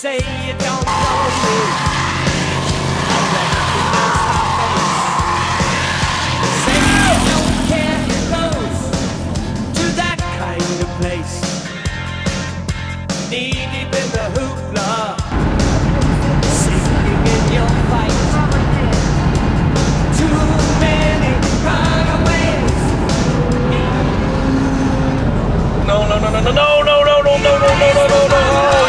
say you don't know me. I recognize my face. Say you don't care who goes to that kind of place. Knee deep in the hoopla, sinking in your fight. Too many runaways. No, no, no, no, no, no, no, no, no, no, no, no, no, no, no.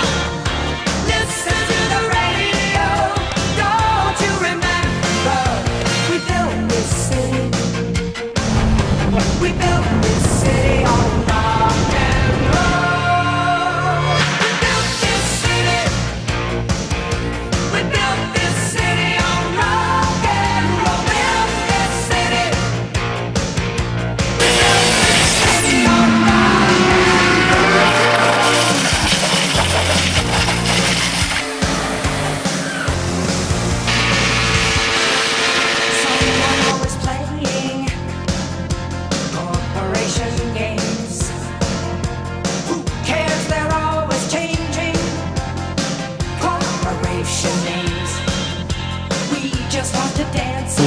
Listen to the radio. Don't you remember? We built this city. We built this city on rock and roll. We built this city. We built this city on rock and roll. Built this city. We built this city on rock and someone always playing corporation games. Who cares? They're always changing corporation names. We just want to dance.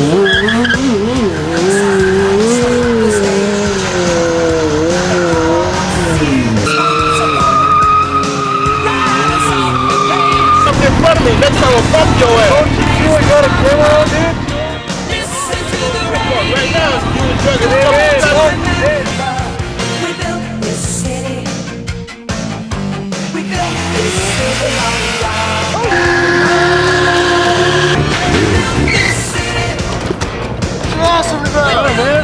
Up in front of me, next time I'll bump your ass. Don't you ain't got a camera on, dude? Listen to the Right now, you and Chuck We is built this city. We built this city on rock. We built this city. awesome, man.